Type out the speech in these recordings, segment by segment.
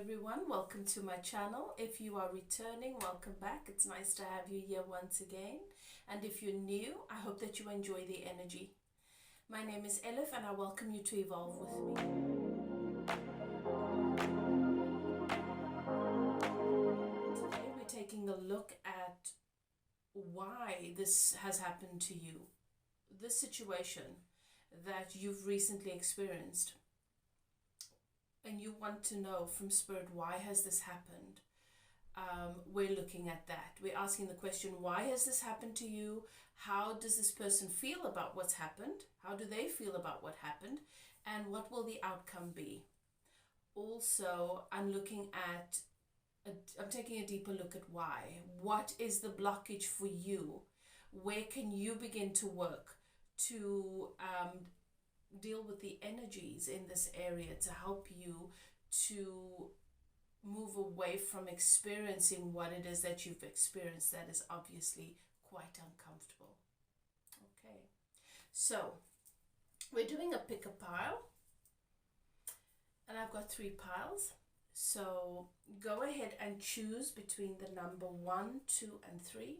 everyone, welcome to my channel. If you are returning, welcome back. It's nice to have you here once again. And if you're new, I hope that you enjoy the energy. My name is Elif and I welcome you to evolve with me. Today we're taking a look at why this has happened to you. This situation that you've recently experienced. And you want to know from Spirit, why has this happened? We're looking at that. We're asking the question, why has this happened to you? How does this person feel about what's happened? How do they feel about what happened? And what will the outcome be? Also, I'm taking a deeper look at why. What is the blockage for you? Where can you begin to work to deal with the energies in this area to help you to move away from experiencing what it is that you've experienced that is obviously quite uncomfortable. Okay, so we're doing a pick a pile, and I've got 3 piles. So go ahead and choose between the number 1, 2, and 3.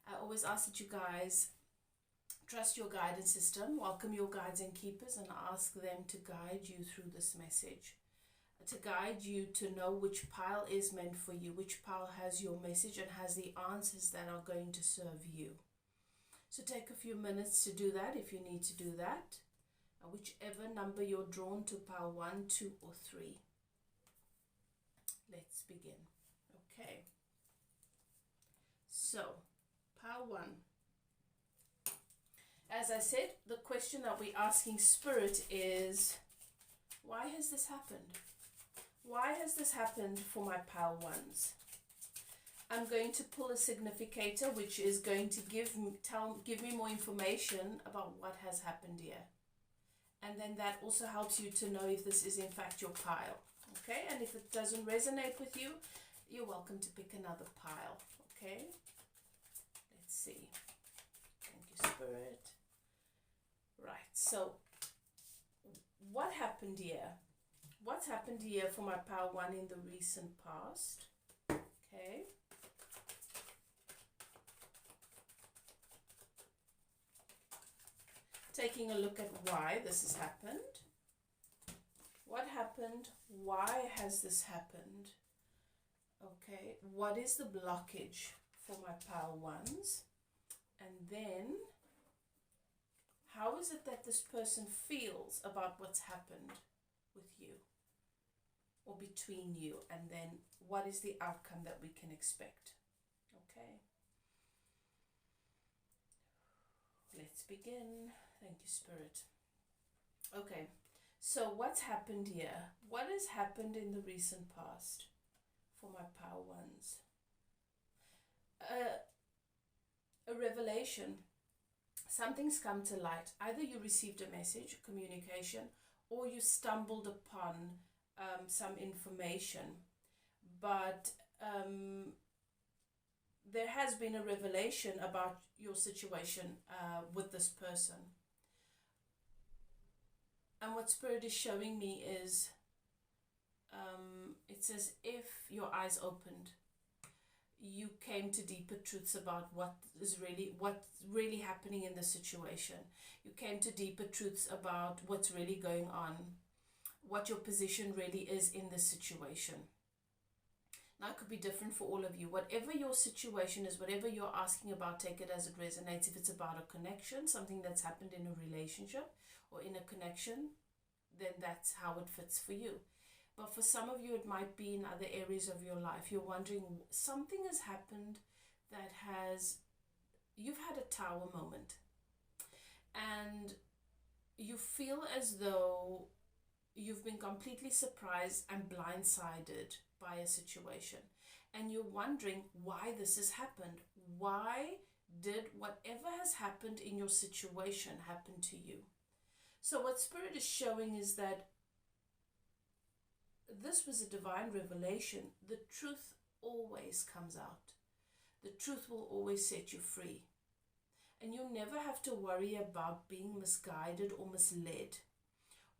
I always ask that you guys trust your guidance system, welcome your guides and keepers, and ask them to guide you through this message, to guide you to know which pile is meant for you, which pile has your message and has the answers that are going to serve you. So take a few minutes to do that if you need to do that, whichever number you're drawn to, pile 1, 2, or 3. Let's begin. Okay, so pile 1. As I said, the question that we're asking Spirit is, why has this happened? Why has this happened for my pile 1s? I'm going to pull a significator, which is going to give me more information about what has happened here. And then that also helps you to know if this is in fact your pile. Okay, and if it doesn't resonate with you, you're welcome to pick another pile. Okay, let's see. Thank you, Spirit. Right, so what happened here? What's happened here for my pile 1 in the recent past? Okay. Taking a look at why this has happened. What happened? Why has this happened? Okay, what is the blockage for my pile 1s? And then, how is it that this person feels about what's happened with you or between you? And then what is the outcome that we can expect? Okay. Let's begin. Thank you, Spirit. Okay. So what's happened here? What has happened in the recent past for my pile 1s? A revelation. Something's come to light. Either you received a message, a communication, or you stumbled upon some information. But there has been a revelation about your situation with this person. And what Spirit is showing me is, it's as if your eyes opened. You came to deeper truths about what's really happening in the situation. You came to deeper truths about what's really going on, what your position really is in the situation. Now, it could be different for all of you. Whatever your situation is, whatever you're asking about, take it as it resonates. If it's about a connection, something that's happened in a relationship or in a connection, then that's how it fits for you. But for some of you, it might be in other areas of your life. You're wondering, something has happened that you've had a tower moment. And you feel as though you've been completely surprised and blindsided by a situation. And you're wondering why this has happened. Why did whatever has happened in your situation happen to you? So what Spirit is showing is that this was a divine revelation. The truth always comes out. The truth will always set you free. And you'll never have to worry about being misguided or misled,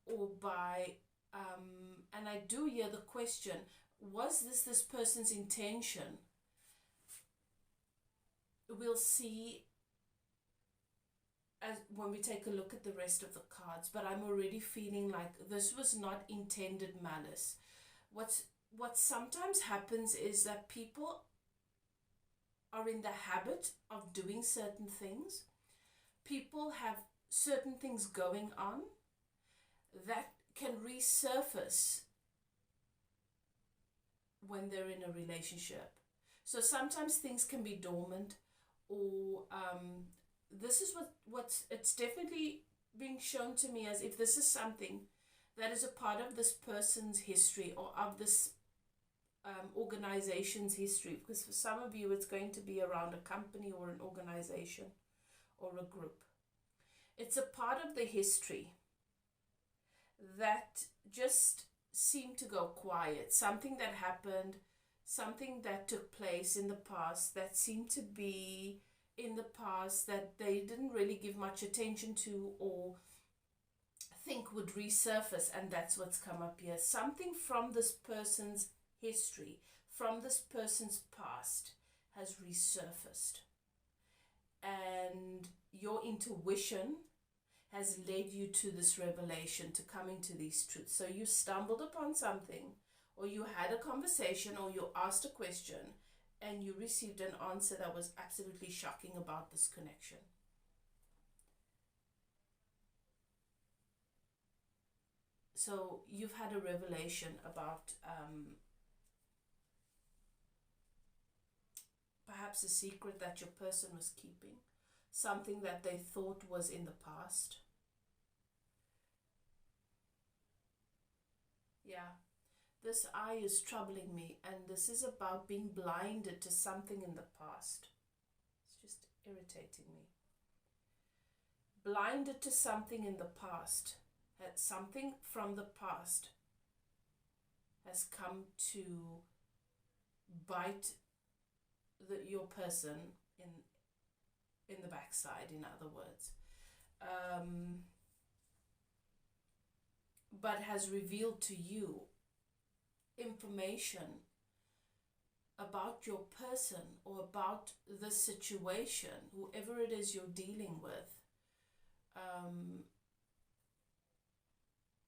or by and I do hear the question, was this person's intention? We'll see as when we take a look at the rest of the cards, but I'm already feeling like this was not intended malice. What sometimes happens is that people are in the habit of doing certain things. People have certain things going on that can resurface when they're in a relationship. So sometimes things can be dormant, or this is what's it's definitely being shown to me as if this is something that is a part of this person's history, or of this organization's history, because for some of you it's going to be around a company or an organization or a group. It's a part of the history that just seemed to go quiet. Something that happened, something that took place in the past that seemed to be in the past that they didn't really give much attention to or think would resurface, and that's what's come up here. Something from this person's history, from this person's past, has resurfaced, and your intuition has led you to this revelation, to coming to these truths. So you stumbled upon something, or you had a conversation, or you asked a question, and you received an answer that was absolutely shocking about this connection. So you've had a revelation about perhaps a secret that your person was keeping, something that they thought was in the past. Yeah, this eye is troubling me, and this is about being blinded to something in the past. It's just irritating me. Blinded to something in the past. Something from the past has come to bite your person in the backside, in other words, but has revealed to you information about your person or about the situation, whoever it is you're dealing with,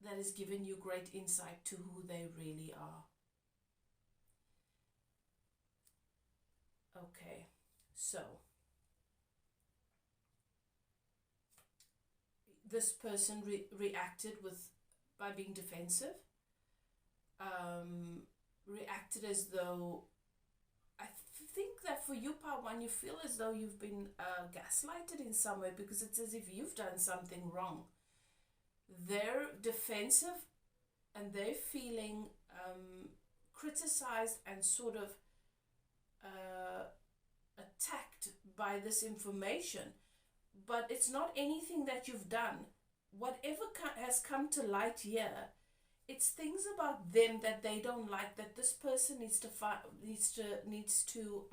that has given you great insight to who they really are. Okay, so this person reacted by being defensive, reacted as though, I think that for you, part one, you feel as though you've been gaslighted in some way, because it's as if you've done something wrong. They're defensive, and they're feeling criticized and sort of attacked by this information, but it's not anything that you've done. Whatever has come to light here, it's things about them that they don't like, that this person needs to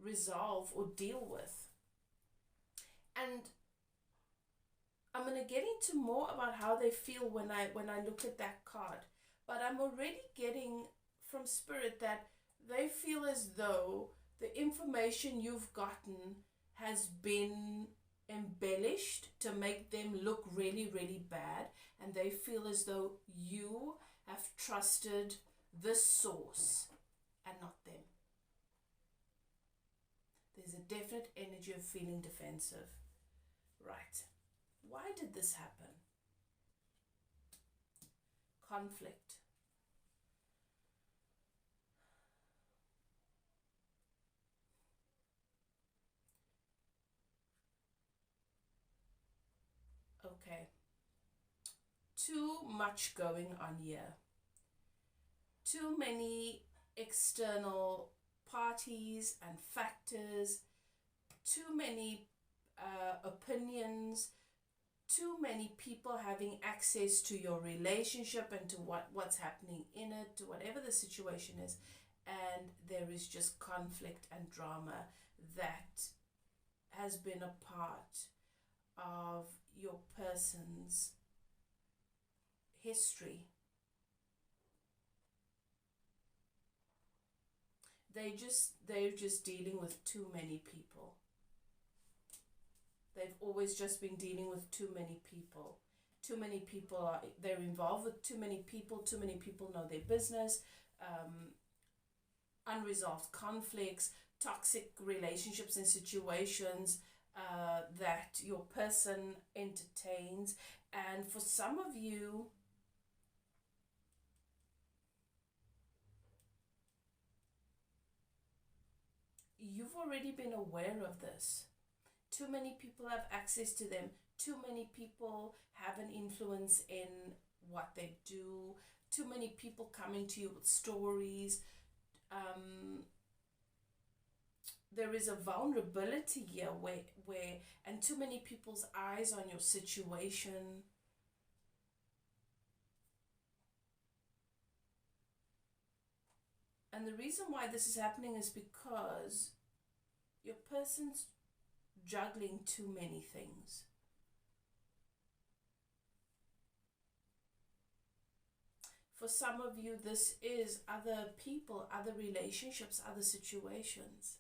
resolve or deal with. And I'm going to get into more about how they feel when I look at that card, but I'm already getting from Spirit that they feel as though the information you've gotten has been embellished to make them look really, really bad, and they feel as though you have trusted this source and not them. There's a definite energy of feeling defensive. Right. Why did this happen? Conflict. Okay. Too much going on here. Too many external parties and factors. Too many opinions. Too many people having access to your relationship and to what's happening in it, to whatever the situation is. And there is just conflict and drama that has been a part of your person's history. they're just dealing with too many people. They've always just been dealing with too many people. Too many people they're involved with too many people. Too many people know their business. Unresolved conflicts, toxic relationships and situations that your person entertains. And for some of you, you've already been aware of this. Too many people have access to them. Too many people have an influence in what they do. Too many people coming to you with stories. There is a vulnerability here where and too many people's eyes on your situation. And the reason why this is happening is because your person's juggling too many things. For some of you, this is other people, other relationships, other situations.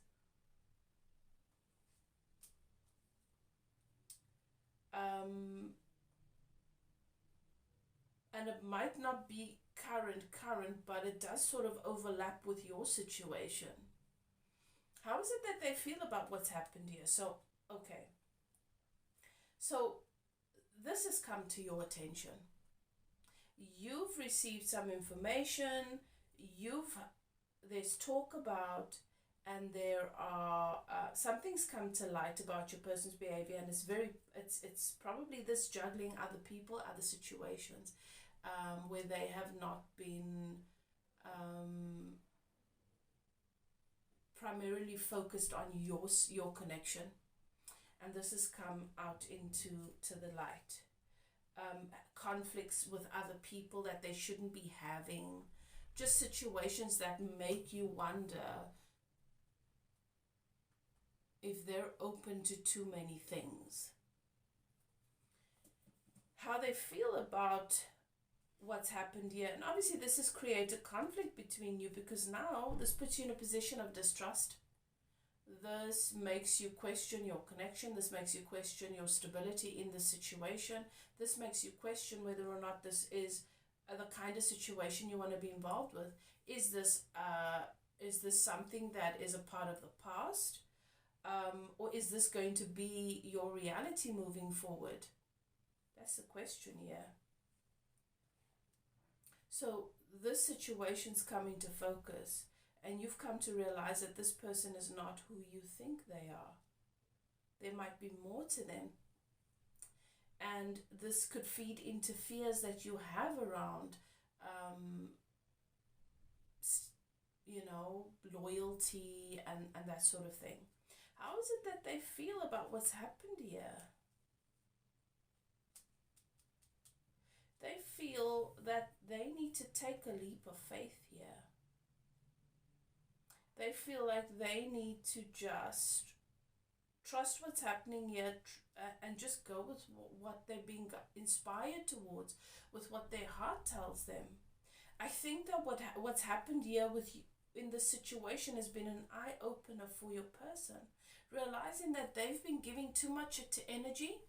And it might not be current, but it does sort of overlap with your situation. How is it that they feel about what's happened here? So, okay. So, this has come to your attention. You've received some information, there's talk about, and there are something's come to light about your person's behavior, and it's probably this juggling other people, other situations, where they have not been primarily focused on your connection, and this has come out into the light. Conflicts with other people that they shouldn't be having, just situations that make you wonder if they're open to too many things. How they feel about what's happened here. And obviously this has created conflict between you, because now this puts you in a position of distrust. This makes you question your connection. This makes you question your stability in the situation. This makes you question whether or not this is the kind of situation you want to be involved with. Is this something that is a part of the past? Or is this going to be your reality moving forward? That's the question here. So this situation's come into focus, and you've come to realize that this person is not who you think they are. There might be more to them. And this could feed into fears that you have around, loyalty and that sort of thing. How is it that they feel about what's happened here? They feel that they need to take a leap of faith here. They feel like they need to just trust what's happening here and just go with what they're being inspired towards, with what their heart tells them. I think that what's happened here with you in this situation has been an eye-opener for your person, realizing that they've been giving too much energy,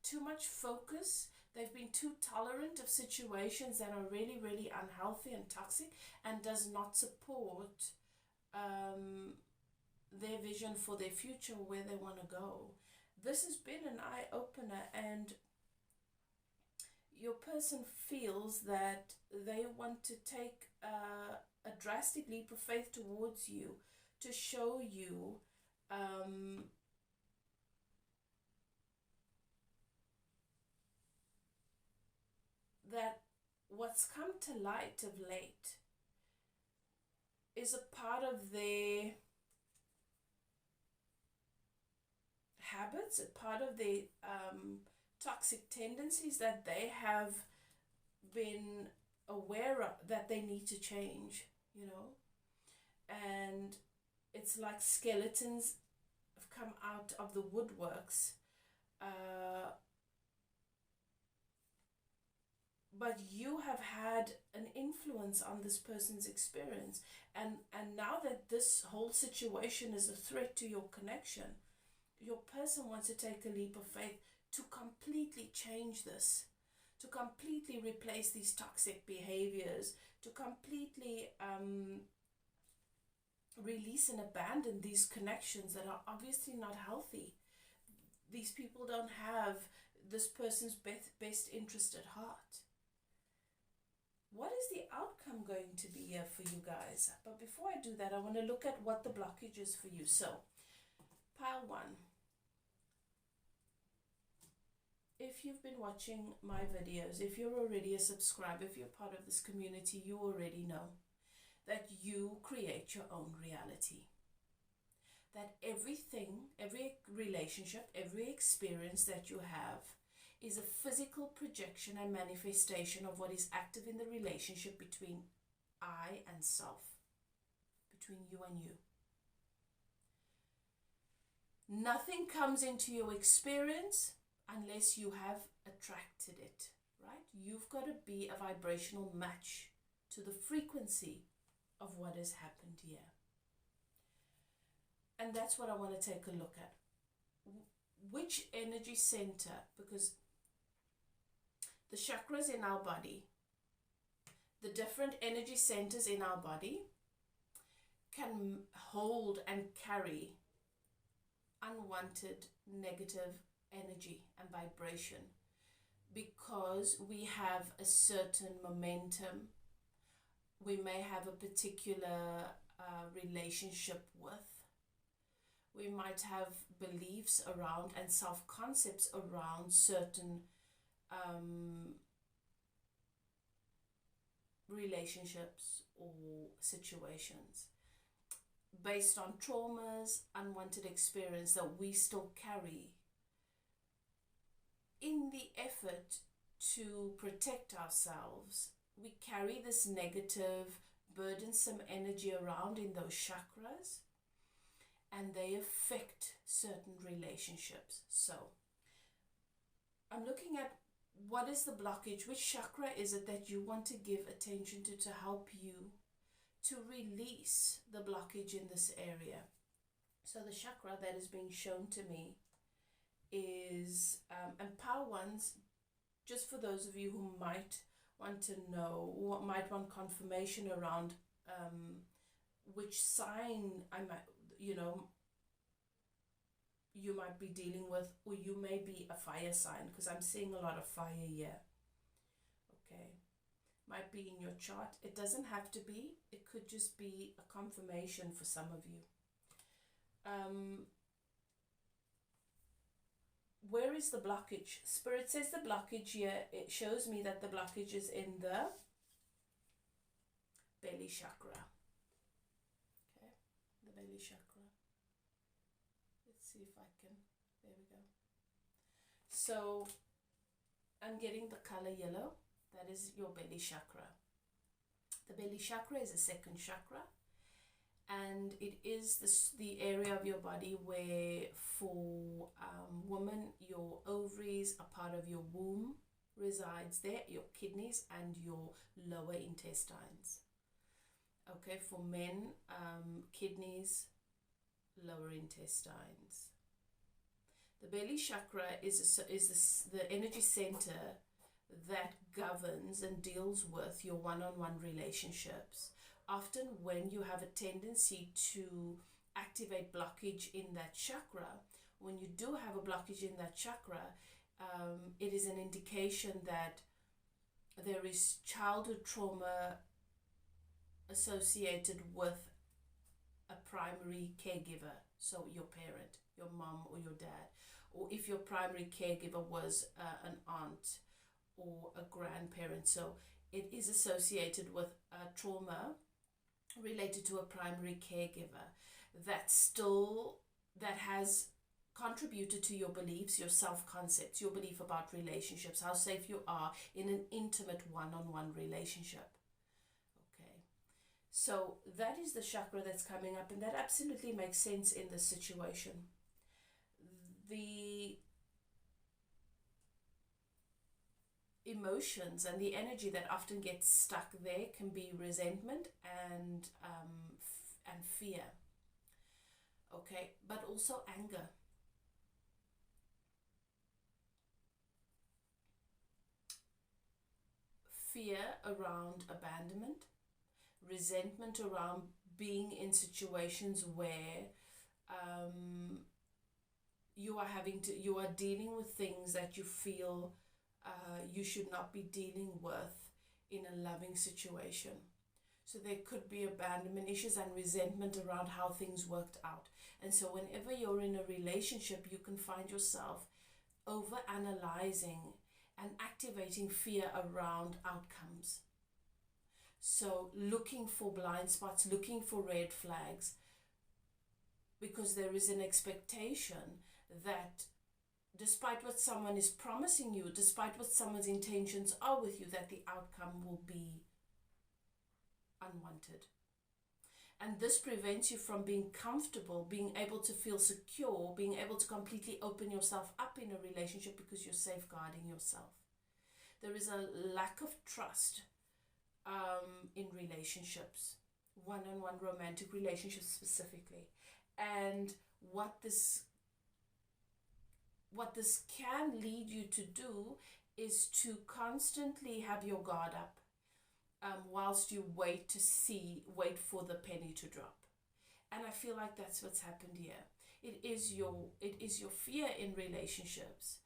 too much focus. They've been too tolerant of situations that are really, really unhealthy and toxic and does not support their vision for their future, where they want to go. This has been an eye-opener, and your person feels that they want to take a drastic leap of faith towards you to show you that what's come to light of late is a part of their habits, a part of their toxic tendencies that they have been aware of, that they need to change, and it's like skeletons have come out of the woodworks, but you have had an influence on this person's experience, and now that this whole situation is a threat to your connection, your person wants to take a leap of faith to completely change this, to completely replace these toxic behaviors, to completely release and abandon these connections that are obviously not healthy. These people don't have this person's best interest at heart. What is the outcome going to be here for you guys? But before I do that, I want to look at what the blockage is for you. So, pile one. If you've been watching my videos, if you're already a subscriber, if you're part of this community, you already know that you create your own reality. That everything, every relationship, every experience that you have is a physical projection and manifestation of what is active in the relationship between I and self, between you and you. Nothing comes into your experience unless you have attracted it, right? You've got to be a vibrational match to the frequency of what has happened here. And that's what I want to take a look at. Which energy center, because the chakras in our body, the different energy centers in our body can hold and carry unwanted negative energy and vibration because we have a certain momentum. We may have a particular relationship with. We might have beliefs around and self-concepts around certain relationships or situations based on traumas, unwanted experience that we still carry in the effort to protect ourselves. We carry this negative, burdensome energy around in those chakras, and they affect certain relationships. So I'm looking at what is the blockage, which chakra is it that you want to give attention to help you to release the blockage in this area. So the chakra that is being shown to me is, and power ones, just for those of you who might want to know, or might want confirmation around which sign I might, you might be dealing with, or you may be a fire sign, because I'm seeing a lot of fire here. Okay, might be in your chart. It doesn't have to be. It could just be a confirmation for some of you. Where is the blockage? Spirit says the blockage here, it shows me that the blockage is in the belly chakra. Okay, the belly chakra. Let's see if I can, there we go. So I'm getting the color yellow. That is your belly chakra. The belly chakra is a second chakra, and it is the area of your body where, for women, your ovaries, a part of your womb resides there, your kidneys and your lower intestines. Okay, for men, kidneys, lower intestines. The belly chakra is the energy center that governs and deals with your one-on-one relationships. Often when you have a tendency to activate blockage in that chakra, when you do have a blockage in that chakra, it is an indication that there is childhood trauma associated with a primary caregiver. So your parent, your mom or your dad, or if your primary caregiver was an aunt or a grandparent. So it is associated with trauma related to a primary caregiver that has contributed to your beliefs, your self-concepts, your belief about relationships, how safe you are in an intimate one-on-one relationship. Okay, so that is the chakra that's coming up, and that absolutely makes sense in this situation. emotions and the energy that often gets stuck there can be resentment and fear. Okay, but also anger. Fear around abandonment, resentment around being in situations where you are dealing with things that you feel you should not be dealing with in a loving situation. So there could be abandonment issues and resentment around how things worked out. And so whenever you're in a relationship, you can find yourself over analyzing and activating fear around outcomes. So looking for blind spots, looking for red flags, because there is an expectation that despite what someone is promising you, despite what someone's intentions are with you, that the outcome will be unwanted. And this prevents you from being comfortable, being able to feel secure, being able to completely open yourself up in a relationship because you're safeguarding yourself. There is a lack of trust in relationships, one-on-one romantic relationships specifically. And what this can lead you to do is to constantly have your guard up whilst you wait for the penny to drop. And I feel like that's what's happened here. It is your fear in relationships.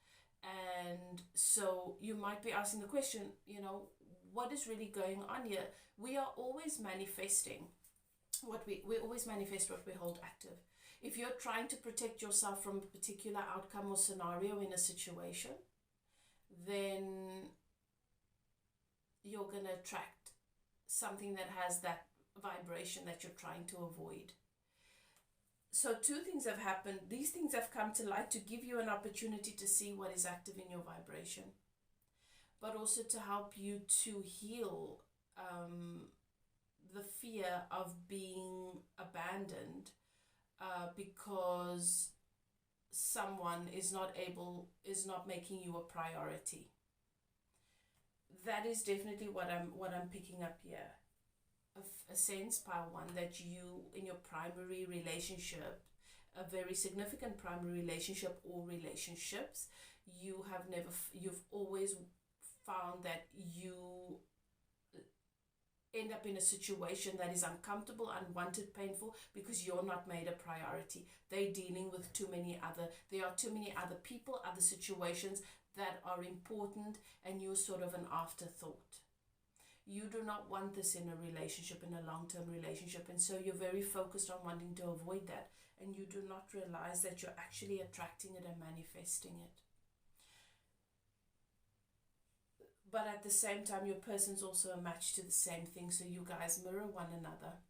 And so you might be asking the question, what is really going on here? We are always manifesting we always manifest what we hold active. If you're trying to protect yourself from a particular outcome or scenario in a situation, then you're going to attract something that has that vibration that you're trying to avoid. So two things have happened. These things have come to light to give you an opportunity to see what is active in your vibration, but also to help you to heal the fear of being abandoned because someone is not making you a priority. That is definitely what I'm picking up here. A sense, Pile 1, that you in your primary relationship, a very significant primary relationship or relationships, you've always found that you end up in a situation that is uncomfortable, unwanted, painful, because you're not made a priority. They're dealing with there are too many other people, other situations that are important, and you're sort of an afterthought. You do not want this in a relationship, in a long-term relationship, and so you're very focused on wanting to avoid that, and you do not realize that you're actually attracting it and manifesting it. But at the same time, your person's also a match to the same thing, so you guys mirror one another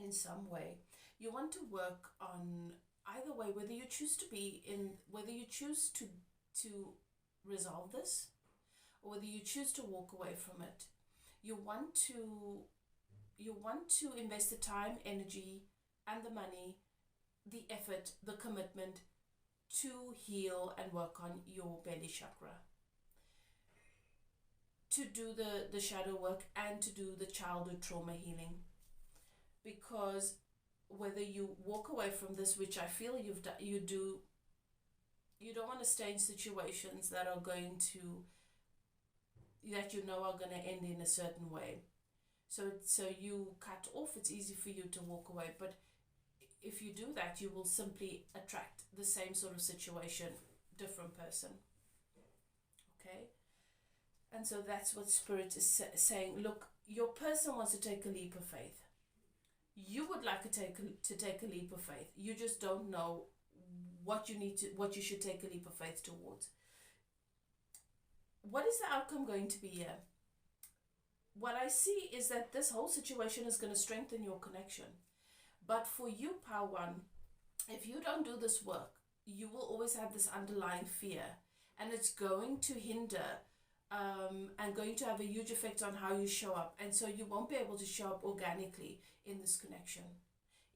in some way. You want to work on either way, whether you choose to resolve this, or whether you choose to walk away from it. You want to invest the time, energy, and the money, the effort, the commitment to heal and work on your belly chakra, to do the shadow work and to do the childhood trauma healing. Because whether you walk away from this, which I feel you don't want to stay in situations that are going to end in a certain way. So you cut off. It's easy for you to walk away, but if you do that, you will simply attract the same sort of situation, different person. Okay? And so that's what Spirit is saying. Look, your person wants to take a leap of faith. You would like to take a leap of faith. You just don't know what you should take a leap of faith towards. What is the outcome going to be here? What I see is that this whole situation is going to strengthen your connection. But for you, Power 1, if you don't do this work, you will always have this underlying fear. And it's going to hinder and going to have a huge effect on how you show up. And so you won't be able to show up organically in this connection,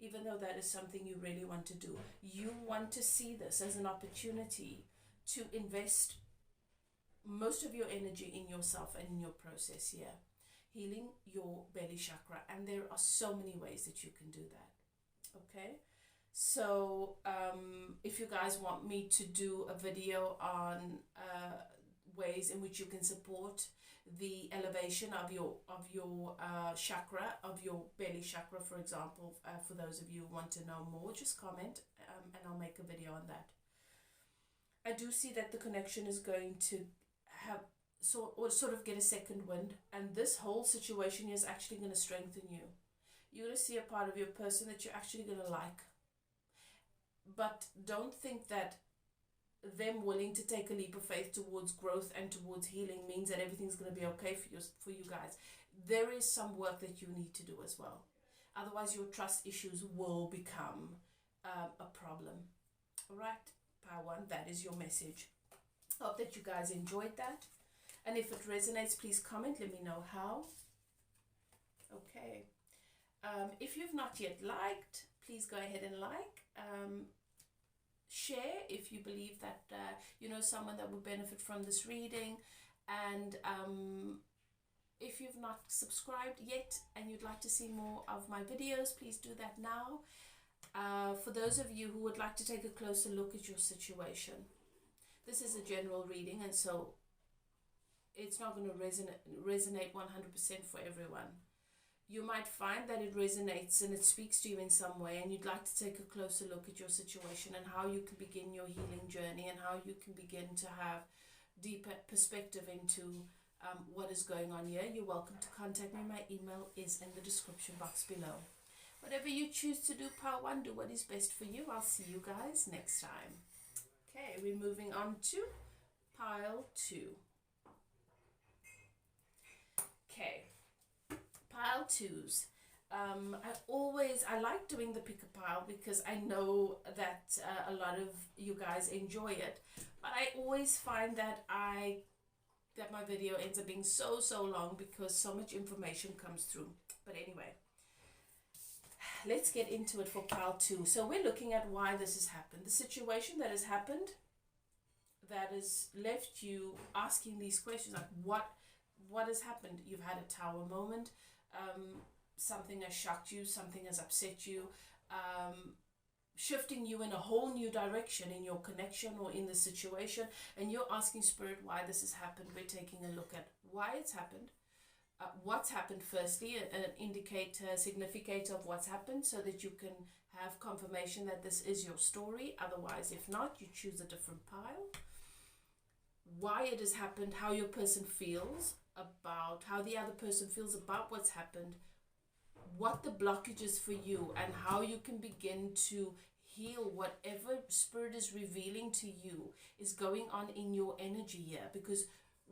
even though that is something you really want to do. You want to see this as an opportunity to invest most of your energy in yourself and in your process here. Healing your belly chakra. And there are so many ways that you can do that. Okay? So if you guys want me to do a video on ways in which you can support the elevation of your chakra, of your belly chakra, for example, for those of you who want to know more, just comment and I'll make a video on that. I do see that the connection is going to have sort of get a second wind, and this whole situation is actually going to strengthen you. You're going to see a part of your person that you're actually going to like. But don't think that them willing to take a leap of faith towards growth and towards healing means that everything's going to be okay for you guys. There is some work that you need to do as well. Otherwise, your trust issues will become a problem. All right, Power One, that is your message. Hope that you guys enjoyed that. And if it resonates, please comment. Let me know how. Okay. If you've not yet liked, please go ahead and like. Share if you believe that you know someone that would benefit from this reading. And if you've not subscribed yet and you'd like to see more of my videos, please do that now. For those of you who would like to take a closer look at your situation, this is a general reading, and so it's not going to resonate 100% for everyone. You might find that it resonates and it speaks to you in some way, and you'd like to take a closer look at your situation and how you can begin your healing journey and how you can begin to have deeper perspective into what is going on here. You're welcome to contact me. My email is in the description box below. Whatever you choose to do, Power One, do what is best for you. I'll see you guys next time. Okay, we're moving on to pile 2. Okay. Pile 2s. I like doing the pick a pile because I know that a lot of you guys enjoy it, but I always find that my video ends up being so long because so much information comes through. But anyway, let's get into it for pile 2. So we're looking at why this has happened, the situation that has happened that has left you asking these questions, like what has happened. You've had a tower moment. Something has shocked you, something has upset you, shifting you in a whole new direction in your connection or in the situation, and you're asking Spirit why this has happened. We're taking a look at why it's happened, what's happened firstly, an indicator, significator of what's happened, so that you can have confirmation that this is your story. Otherwise, if not, you choose a different pile. Why it has happened, how your person feels about, how the other person feels about what's happened, what the blockage is for you, and how you can begin to heal whatever Spirit is revealing to you is going on in your energy here, because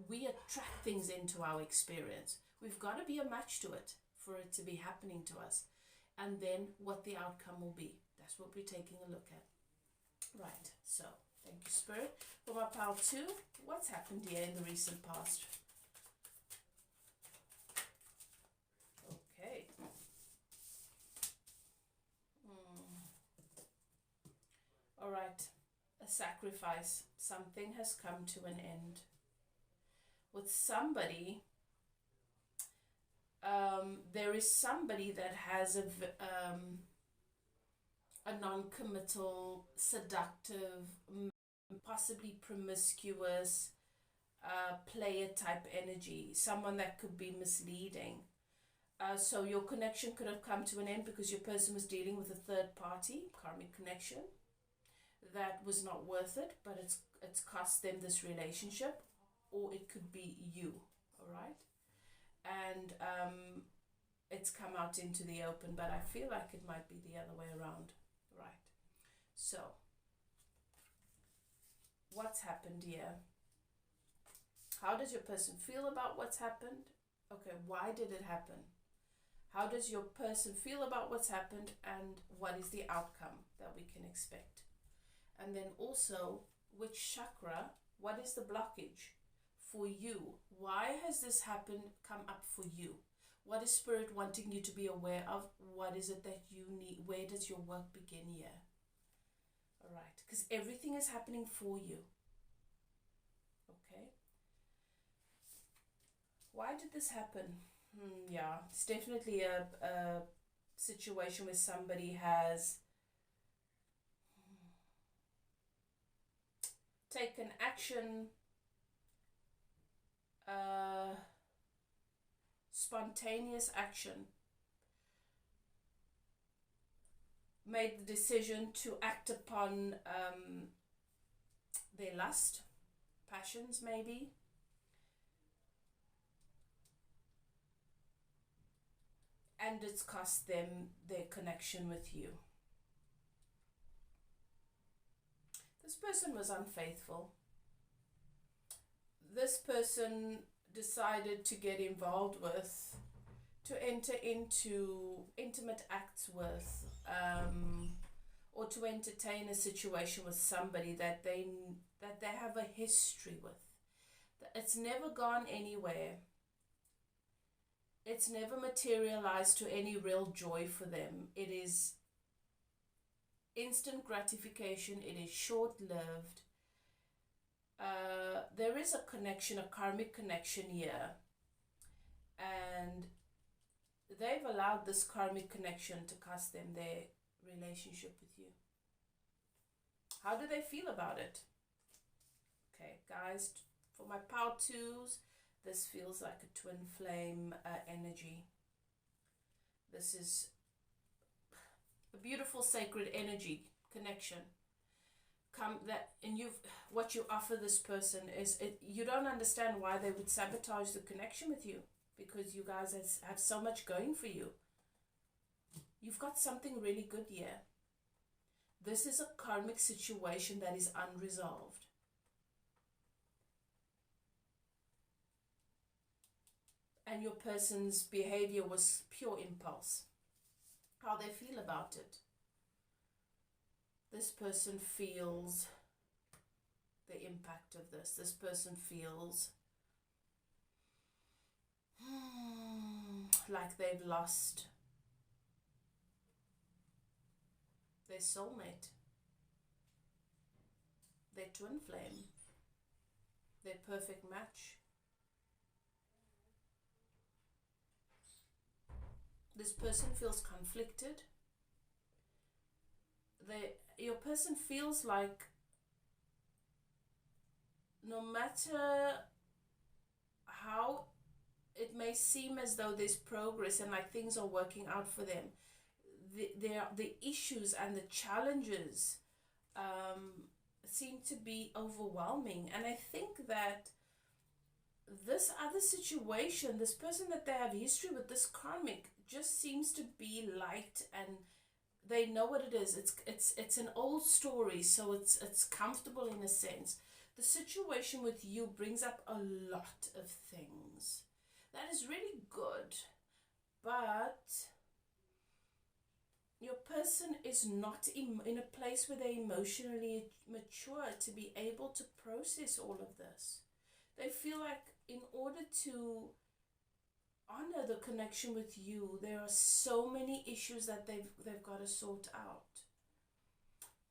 we attract things into our experience. We've got to be a match to it for it to be happening to us, and then what the outcome will be. That's what we're taking a look at. Right, so thank you, Spirit. For my pile 2, what's happened here in the recent past? Okay. All right. A sacrifice. Something has come to an end. With somebody, there is somebody that has a non-committal, seductive, possibly promiscuous, player type energy, someone that could be misleading. So your connection could have come to an end because your person was dealing with a third party, karmic connection, that was not worth it, but it's cost them this relationship, or it could be you, all right? And it's come out into the open, but I feel like it might be the other way around, right? So what's happened here? How does your person feel about what's happened? Okay, why did it happen? How does your person feel about what's happened, and what is the outcome that we can expect? And then also, which chakra, what is the blockage for you? Why has this come up for you? What is Spirit wanting you to be aware of? What is it that you need? Where does your work begin here? All right, because everything is happening for you. Okay, Why did this happen? Yeah, it's definitely a situation where somebody has taken action, spontaneous action, made the decision to act upon their lust, passions maybe, and it's cost them their connection with you. This person was unfaithful. This person decided to get involved with, to enter into intimate acts with, or to entertain a situation with somebody that they have a history with. It's never gone anywhere. It's never materialized to any real joy for them. It is instant gratification. It is short-lived. There is a connection, a karmic connection here, and they've allowed this karmic connection to cost them their relationship with you. How do they feel about it? Okay, guys, for my power twos, this feels like a twin flame energy. This is a beautiful sacred energy connection. What you offer this person is, you don't understand why they would sabotage the connection with you, because you guys have so much going for you. You've got something really good here. This is a karmic situation that is unresolved. And your person's behavior was pure impulse. How they feel about it. This person feels the impact of this. This person feels like they've lost their soulmate, their twin flame, their perfect match. This person feels conflicted. Your person feels like no matter how it may seem as though there's progress and like things are working out for them, the issues and the challenges seem to be overwhelming. And I think that this other situation, this person that they have history with, this karmic, just seems to be light, and they know what it is. It's an old story, so it's comfortable in a sense. The situation with you brings up a lot of things. That is really good, but your person is not in a place where they're emotionally mature to be able to process all of this. They feel like in order to honor the connection with you, there are so many issues that they've got to sort out.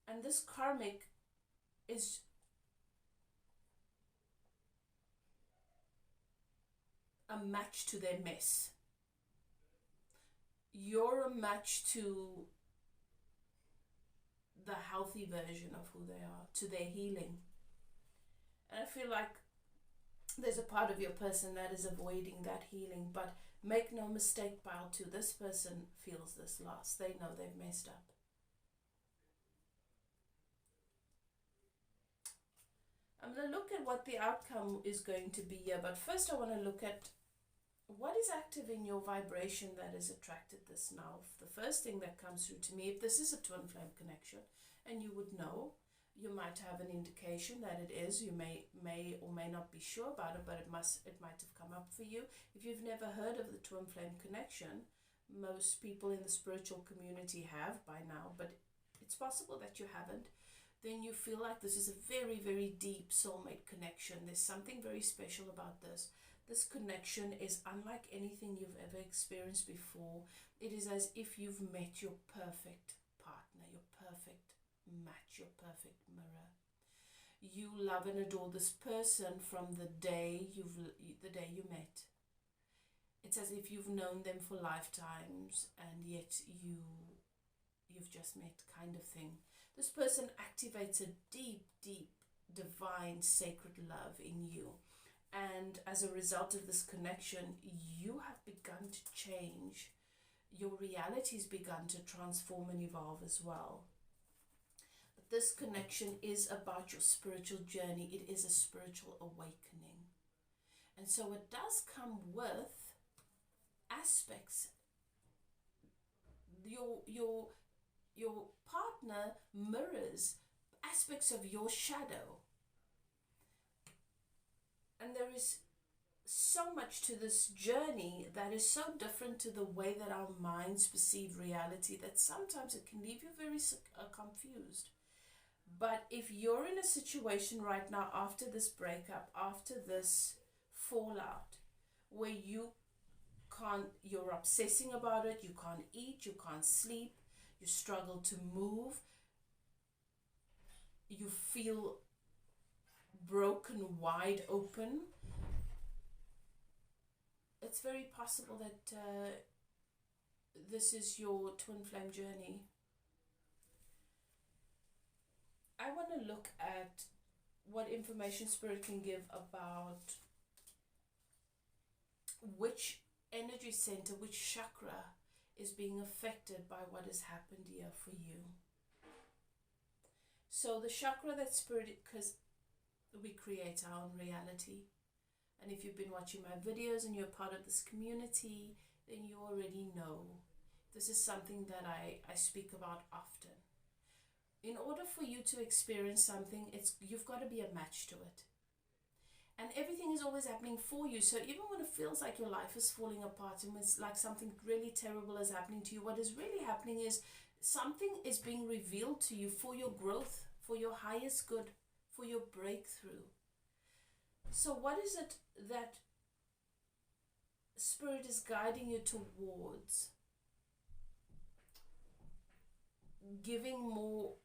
And this karmic is a match to their mess. You're a match to the healthy version of who they are, to their healing. And I feel like there's a part of your person that is avoiding that healing, but make no mistake, pile two, this person feels this loss. They know they've messed up. I'm going to look at what the outcome is going to be here, but first I want to look at what is active in your vibration that has attracted this now. The first thing that comes through to me, if this is a twin flame connection, and you would know, you might have an indication that it is. You may or may not be sure about it, but it might have come up for you. If you've never heard of the twin flame connection, most people in the spiritual community have by now, but it's possible that you haven't. Then you feel like this is a very, very deep soulmate connection. There's something very special about this. This connection is unlike anything you've ever experienced before. It is as if you've met your perfect partner, your perfect match, your perfect mirror. You love and adore this person from the day you met. It's as if you've known them for lifetimes and yet you've just met, kind of thing. This person activates a deep, deep, divine, sacred love in you. And as a result of this connection, you have begun to change. Your reality's begun to transform and evolve as well. But this connection is about your spiritual journey. It is a spiritual awakening. And so it does come with aspects. Your partner mirrors aspects of your shadow. And there is so much to this journey that is so different to the way that our minds perceive reality that sometimes it can leave you very confused. But if you're in a situation right now after this breakup, after this fallout, where you're obsessing about it, you can't eat, you can't sleep, you struggle to move, you feel broken wide open, it's very possible that this is your twin flame journey. I want to look at what information Spirit can give about which energy center, which chakra is being affected by what has happened here for you. So the chakra that Spirit, because we create our own reality. And if you've been watching my videos and you're part of this community, then you already know. This is something that I speak about often. In order for you to experience something, you've got to be a match to it. And everything is always happening for you. So even when it feels like your life is falling apart and it's like something really terrible is happening to you, what is really happening is something is being revealed to you for your growth, for your highest good, for your breakthrough. So what is it that Spirit is guiding you towards? Giving more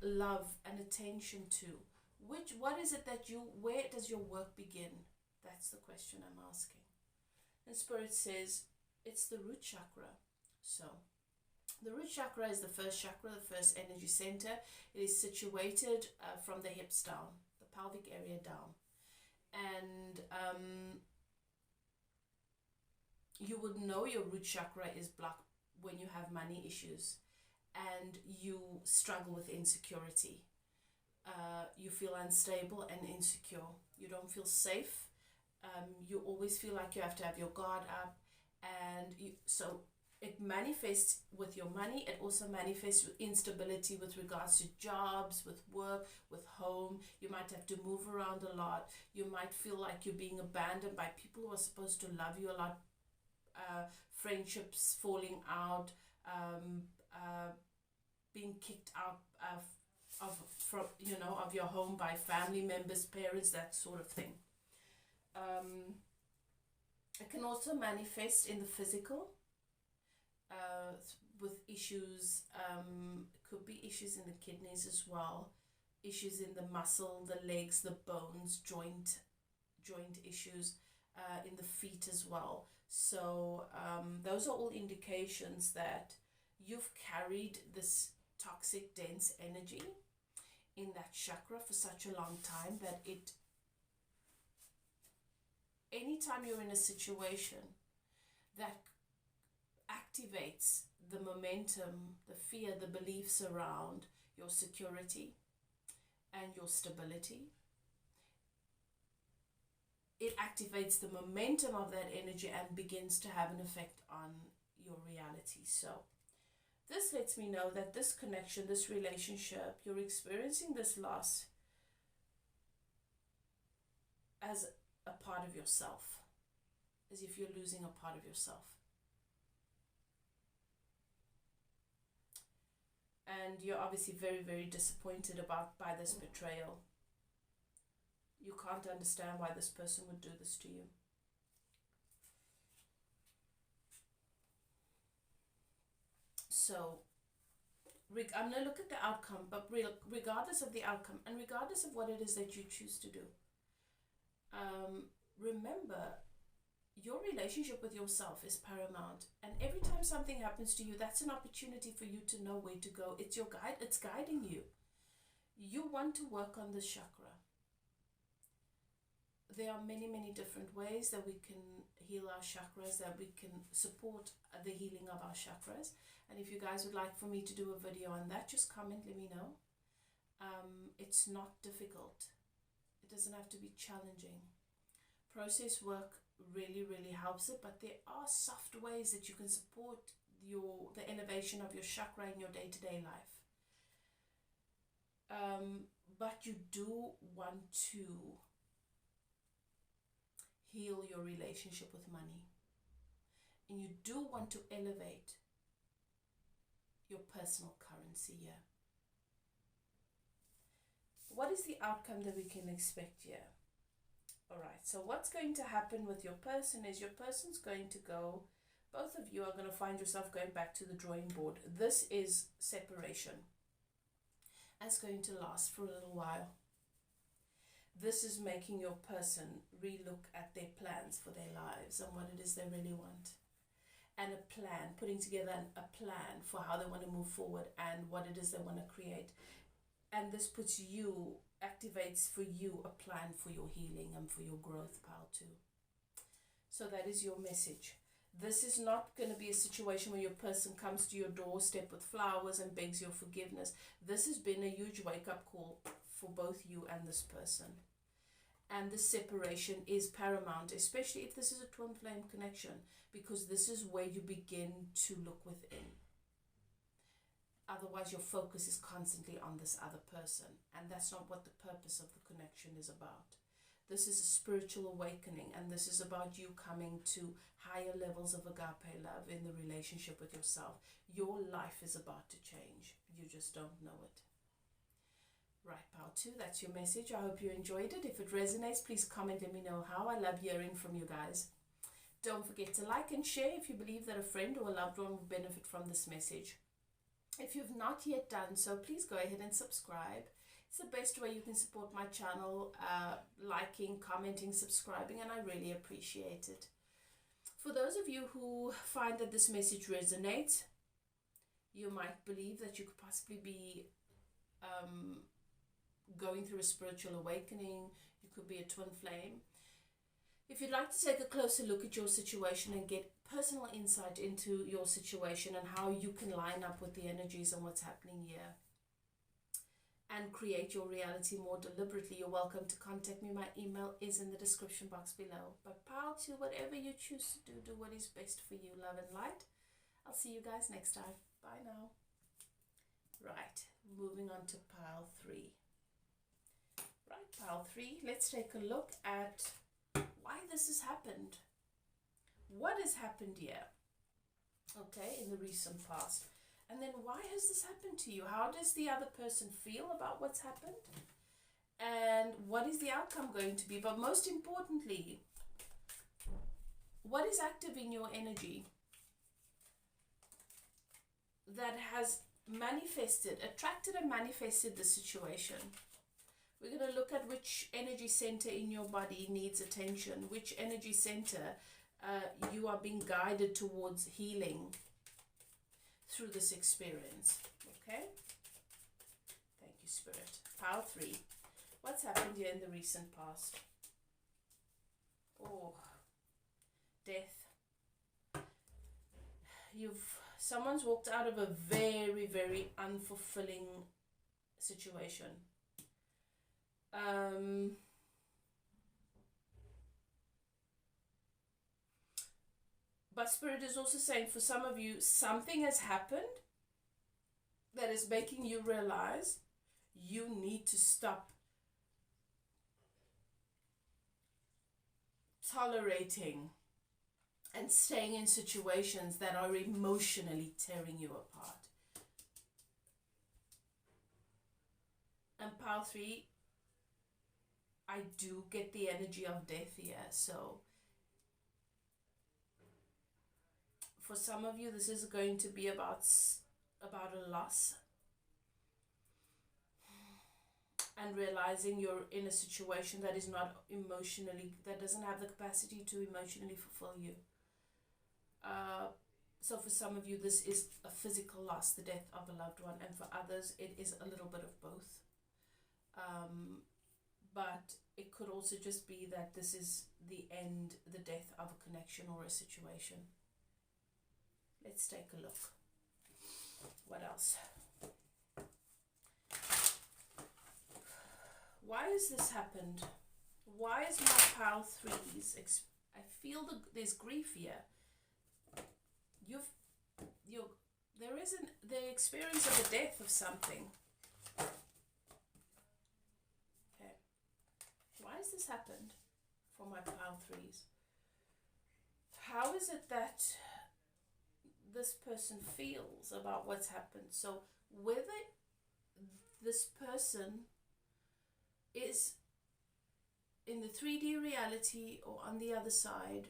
love and attention to. What is it that where does your work begin? That's the question I'm asking. And Spirit says it's the root chakra. So the root chakra is the first chakra, the first energy center. It is situated from the hips down, the pelvic area down. And you would know your root chakra is blocked when you have money issues and you struggle with insecurity. You feel unstable and insecure. You don't feel safe. You always feel like you have to have your guard up. And so it manifests with your money. It also manifests with instability with regards to jobs, with work, with home. You might have to move around a lot. You might feel like you're being abandoned by people who are supposed to love you a lot. Friendships falling out, being kicked out of your home by family members, parents, that sort of thing. It can also manifest in the physical with issues. Could be issues in the kidneys as well, issues in the muscle, the legs, the bones, joint issues, in the feet as well. So those are all indications that you've carried this toxic, dense energy in that chakra for such a long time that anytime you're in a situation that activates the momentum, the fear, the beliefs around your security and your stability, it activates the momentum of that energy and begins to have an effect on your reality. So this lets me know that this connection, this relationship, you're experiencing this loss as a part of yourself, as if you're losing a part of yourself. And you're obviously very, very disappointed by this betrayal. You can't understand why this person would do this to you. So I'm going to look at the outcome, but regardless of the outcome and regardless of what it is that you choose to do, remember your relationship with yourself is paramount. And every time something happens to you, that's an opportunity for you to know where to go. It's your guide, it's guiding you. You want to work on this chakra. There are many, many different ways that we can heal our chakras, that we can support the healing of our chakras. And if you guys would like for me to do a video on that, just comment, let me know. It's not difficult. It doesn't have to be challenging. Process work really, really helps it, but there are soft ways that you can support the elevation of your chakra in your day-to-day life. But you do want to heal your relationship with money, and you do want to elevate your personal currency here. What is the outcome that we can expect here? All right, so what's going to happen with your person is your person's going to go, both of you are going to find yourself going back to the drawing board. This is separation. That's going to last for a little while. This is making your person relook at their plans for their lives and what it is they really want. And a plan, putting together a plan for how they want to move forward and what it is they want to create. And this puts you, activates for you a plan for your healing and for your growth, pile 2. So that is your message. This is not going to be a situation where your person comes to your doorstep with flowers and begs your forgiveness. This has been a huge wake-up call for both you and this person. And the separation is paramount, especially if this is a twin flame connection, because this is where you begin to look within. Otherwise, your focus is constantly on this other person, and that's not what the purpose of the connection is about. This is a spiritual awakening, and this is about you coming to higher levels of agape love in the relationship with yourself. Your life is about to change. You just don't know it. Right, pile 2, that's your message. I hope you enjoyed it. If it resonates, please comment, let me know how. I love hearing from you guys. Don't forget to like and share if you believe that a friend or a loved one will benefit from this message. If you've not yet done so, please go ahead and subscribe. It's the best way you can support my channel, liking, commenting, subscribing, and I really appreciate it. For those of you who find that this message resonates, you might believe that you could possibly be going through a spiritual awakening. You could be a twin flame. If you'd like to take a closer look at your situation and get personal insight into your situation and how you can line up with the energies and what's happening here and create your reality more deliberately, you're welcome to contact me. My email is in the description box below. But pile 2, whatever you choose to do, do what is best for you. Love and light. I'll see you guys next time. Bye now. Right, moving on to pile 3. Right, pile 3, let's take a look at why this has happened. What has happened here, okay, in the recent past? And then why has this happened to you? How does the other person feel about what's happened? And what is the outcome going to be? But most importantly, what is active in your energy that has manifested, attracted and manifested the situation? We're going to look at which energy center in your body needs attention, which energy center you are being guided towards healing through this experience. Okay? Thank you, Spirit. Pile 3. What's happened here in the recent past? Oh, death. Someone's walked out of a very, very unfulfilling situation. But Spirit is also saying for some of you, something has happened that is making you realize you need to stop tolerating and staying in situations that are emotionally tearing you apart. And pile 3, I do get the energy of death here. So for some of you, this is going to be about a loss. and realizing you're in a situation that is not emotionally, that doesn't have the capacity to emotionally fulfill you. So for some of you, this is a physical loss, the death of a loved one, and for others, it is a little bit of both. But it could also just be that this is the end, the death of a connection or a situation. Let's take a look. What else? Why has this happened? Why is my pile threes? I feel there's grief here. There is the experience of the death of something. Okay. Why has this happened for my pile threes? How is it that this person feels about what's happened? So whether this person is in the 3D reality or on the other side,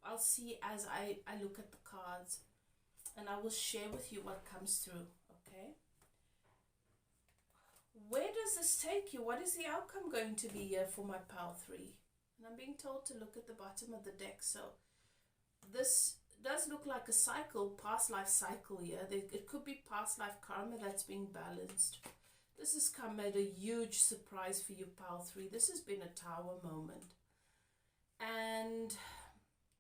I'll see as I look at the cards, and I will share with you what comes through, okay? Where does this take you? What is the outcome going to be here for my pile 3? And I'm being told to look at the bottom of the deck. So this does look like a cycle, past life cycle here. It could be past life karma that's being balanced. This has come at a huge surprise for you, pile 3. This has been a tower moment. And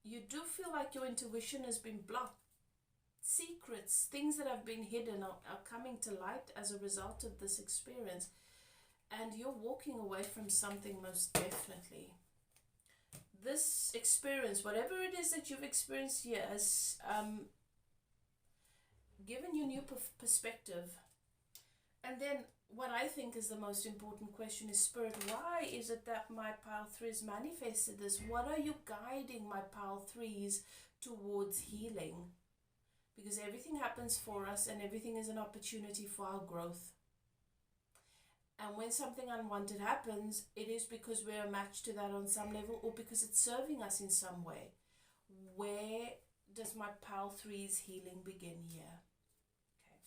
you do feel like your intuition has been blocked. Secrets, things that have been hidden are coming to light as a result of this experience. And you're walking away from something most definitely. This experience, whatever it is that you've experienced here, has given you new perspective. And then what I think is the most important question is, Spirit, why is it that my pile 3s manifested this? What are you guiding my pile 3s towards healing? Because everything happens for us and everything is an opportunity for our growth. And when something unwanted happens, it is because we're a match to that on some level, or because it's serving us in some way. Where does my pile 3's healing begin here? Okay.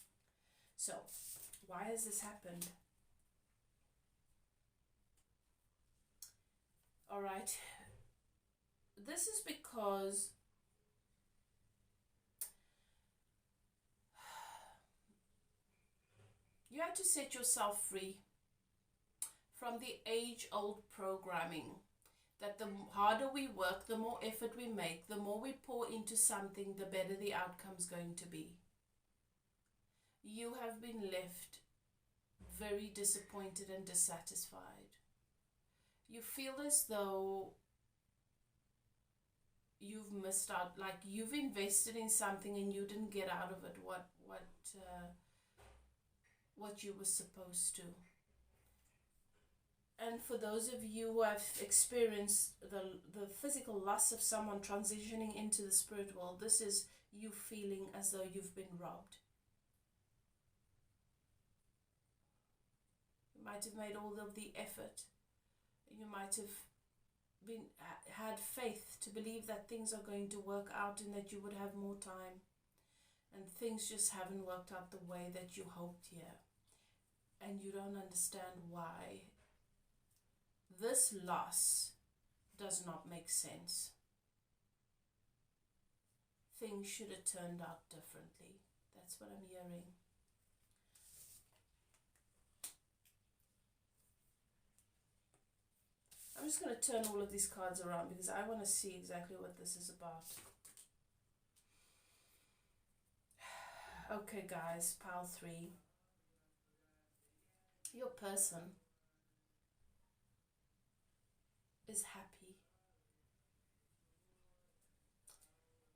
So, why has this happened? All right. This is because you had to set yourself free from the age-old programming that the harder we work, the more effort we make, the more we pour into something, the better the outcome's going to be. You have been left very disappointed and dissatisfied. You feel as though you've missed out, like you've invested in something and you didn't get out of it what you were supposed to. And for those of you who have experienced the physical loss of someone transitioning into the spirit world, this is you feeling as though you've been robbed. You might have made all of the effort. You might have had faith to believe that things are going to work out and that you would have more time. And things just haven't worked out the way that you hoped here. And you don't understand why. This loss does not make sense. Things should have turned out differently. That's what I'm hearing. I'm just going to turn all of these cards around because I want to see exactly what this is about. Okay, guys, pile 3. Your person is happy.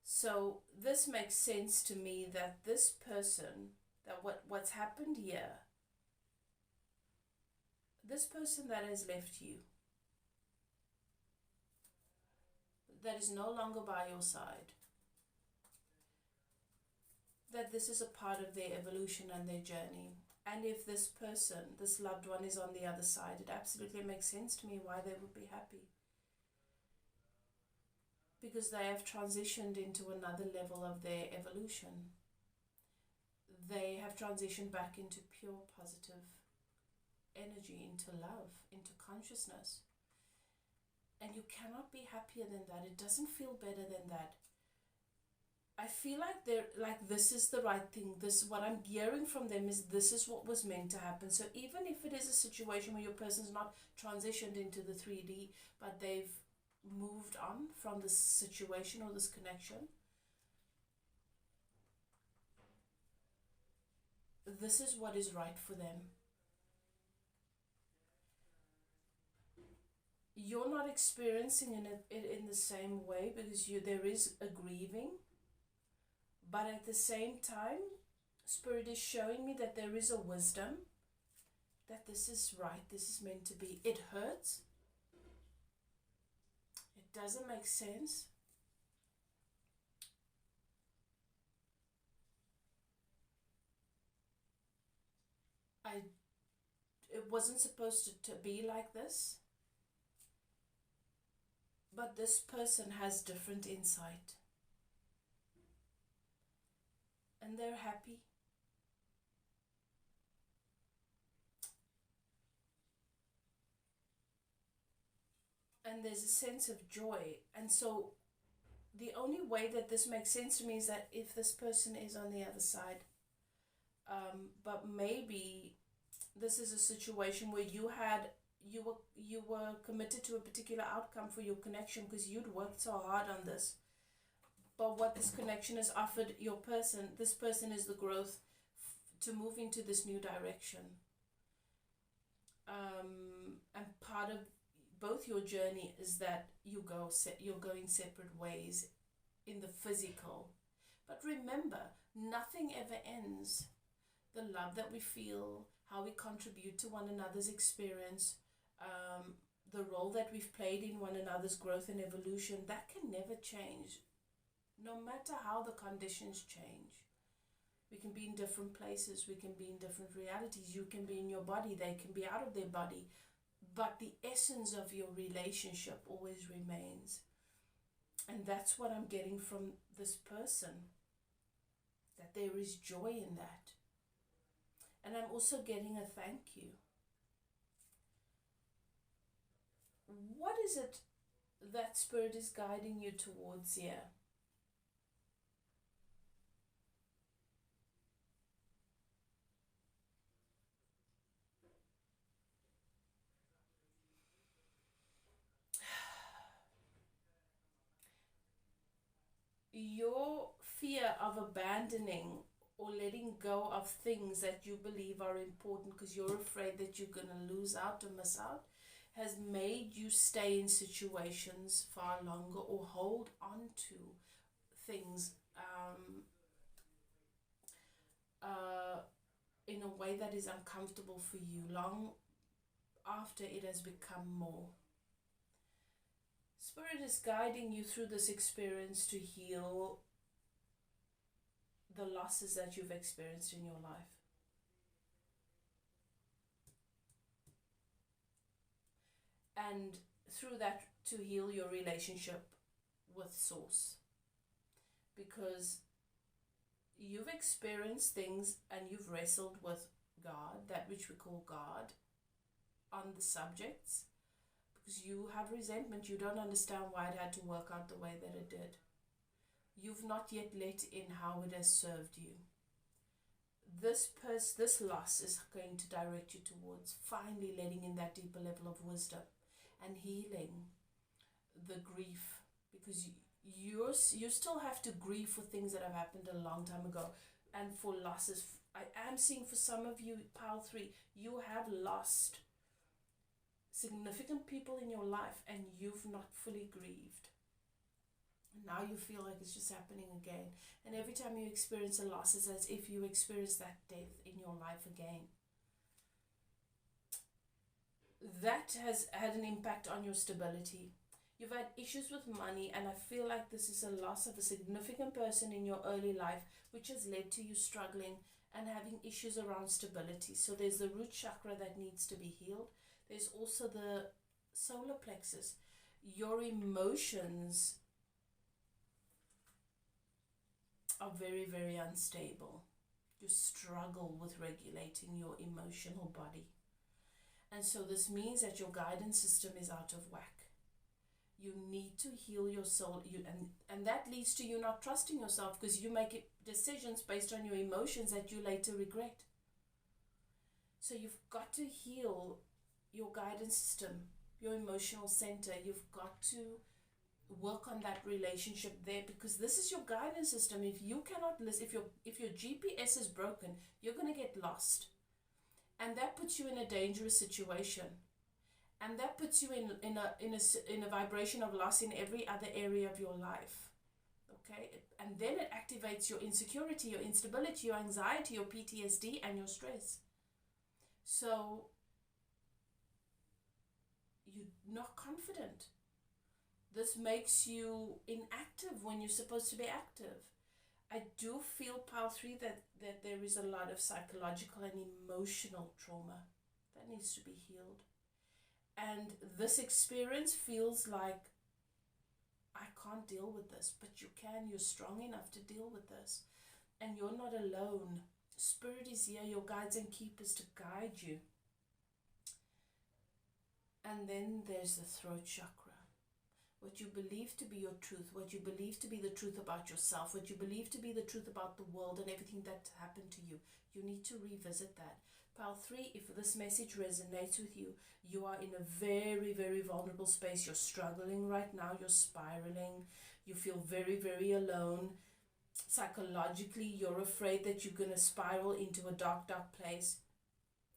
So this makes sense to me that this person, that what's happened here, this person that has left you, that is no longer by your side, that this is a part of their evolution and their journey. And if this person, this loved one, is on the other side, it absolutely makes sense to me why they would be happy. Because they have transitioned into another level of their evolution. They have transitioned back into pure positive energy, into love, into consciousness. And you cannot be happier than that. It doesn't feel better than that. I feel like this is the right thing. What I'm hearing from them is this is what was meant to happen. So even if it is a situation where your person's not transitioned into the 3D, but they've moved on from this situation or this connection, this is what is right for them. You're not experiencing it in the same way because there is a grieving. But at the same time, Spirit is showing me that there is a wisdom, that this is right, this is meant to be. It hurts. It doesn't make sense. It wasn't supposed to be like this. But this person has different insight. And they're happy. And there's a sense of joy. And so the only way that this makes sense to me is that if this person is on the other side, but maybe this is a situation where you were committed to a particular outcome for your connection because you'd worked so hard on this. But what this connection has offered this person is the growth to move into this new direction. And part of both your journey is that you're going separate ways in the physical. But remember, nothing ever ends. The love that we feel, how we contribute to one another's experience, the role that we've played in one another's growth and evolution, that can never change. No matter how the conditions change. We can be in different places, we can be in different realities, you can be in your body, they can be out of their body, but the essence of your relationship always remains. And that's what I'm getting from this person, that there is joy in that. And I'm also getting a thank you. What is it that Spirit is guiding you towards here? Your fear of abandoning or letting go of things that you believe are important because you're afraid that you're going to lose out or miss out has made you stay in situations far longer or hold on to things in a way that is uncomfortable for you long after it has become more. Spirit is guiding you through this experience to heal the losses that you've experienced in your life. And through that to heal your relationship with Source. Because you've experienced things and you've wrestled with God, that which we call God, on the subjects. Because you have resentment, you don't understand why it had to work out the way that it did. You've not yet let in how it has served you. This loss is going to direct you towards finally letting in that deeper level of wisdom and healing the grief, because you still have to grieve for things that have happened a long time ago and for losses. I am seeing for some of you, Pile 3, you have lost significant people in your life and you've not fully grieved. Now you feel like it's just happening again. And every time you experience a loss, it's as if you experience that death in your life again. That has had an impact on your stability. You've had issues with money, and I feel like this is a loss of a significant person in your early life, which has led to you struggling and having issues around stability. So there's the root chakra that needs to be healed. There's also the solar plexus. Your emotions are very, very unstable. You struggle with regulating your emotional body. And so this means that your guidance system is out of whack. You need to heal your soul, and that leads to you not trusting yourself, because you make decisions based on your emotions that you later regret. So you've got to heal your guidance system, your emotional center. You've got to work on that relationship there, because this is your guidance system. If you cannot listen, if your GPS is broken, you're going to get lost, and that puts you in a dangerous situation. And that puts you in a vibration of loss in every other area of your life. Okay? And then it activates your insecurity, your instability, your anxiety, your PTSD, and your stress. So you're not confident. This makes you inactive when you're supposed to be active. I do feel, Pile 3, that there is a lot of psychological and emotional trauma that needs to be healed. And this experience feels like, I can't deal with this, but you can. You're strong enough to deal with this. And you're not alone. Spirit is here, your guides and keepers, to guide you. And then there's the throat chakra. What you believe to be your truth, what you believe to be the truth about yourself, what you believe to be the truth about the world and everything that happened to you. You need to revisit that. Pile 3, if this message resonates with you, you are in a very, very vulnerable space. You're struggling right now. You're spiraling. You feel very, very alone. Psychologically, you're afraid that you're going to spiral into a dark, dark place.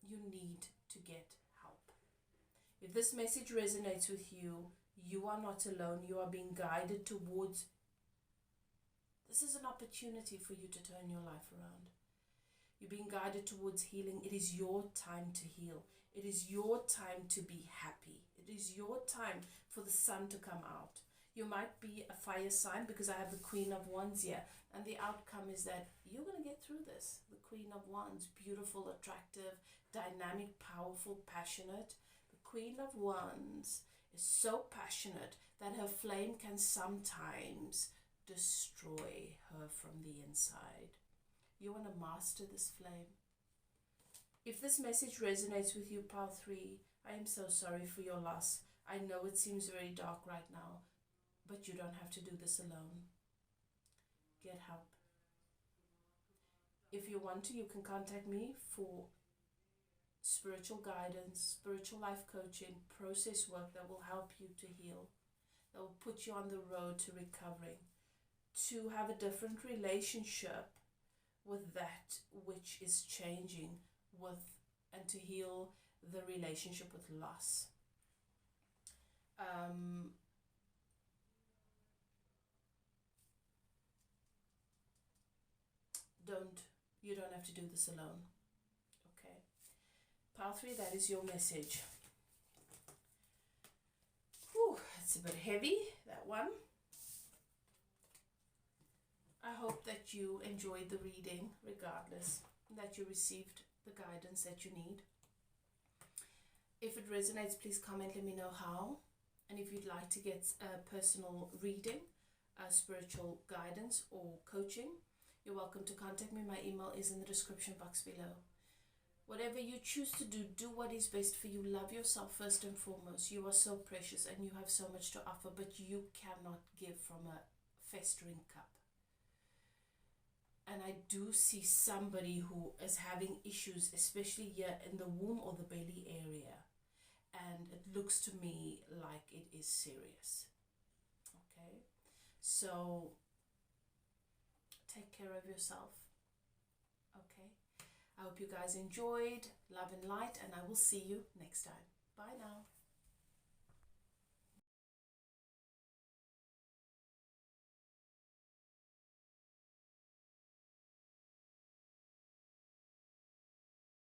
You need to get help. If this message resonates with you, you are not alone. You are being guided towards. This is an opportunity for you to turn your life around. You're being guided towards healing. It is your time to heal. It is your time to be happy. It is your time for the sun to come out. You might be a fire sign, because I have the Queen of Wands here. And the outcome is that you're going to get through this. The Queen of Wands, beautiful, attractive, dynamic, powerful, passionate. The Queen of Wands is so passionate that her flame can sometimes destroy her from the inside. You want to master this flame. If this message resonates with you, Pile 3, I am so sorry for your loss. I know it seems very dark right now, but you don't have to do this alone. Get help. If you want to, you can contact me for spiritual guidance, spiritual life coaching, process work that will help you to heal, that will put you on the road to recovering, to have a different relationship with that which is changing, and to heal the relationship with loss. You don't have to do this alone. Okay. Pile 3, that is your message. Whew, it's a bit heavy, that one. I hope that you enjoyed the reading regardless, that you received the guidance that you need. If it resonates, please comment, let me know how. And if you'd like to get a personal reading, spiritual guidance or coaching, you're welcome to contact me. My email is in the description box below. Whatever you choose to do, do what is best for you. Love yourself first and foremost. You are so precious and you have so much to offer, but you cannot give from a festering cup. And I do see somebody who is having issues, especially here in the womb or the belly area. And it looks to me like it is serious. Okay? So take care of yourself. Okay? I hope you guys enjoyed. Love and light, and I will see you next time. Bye now.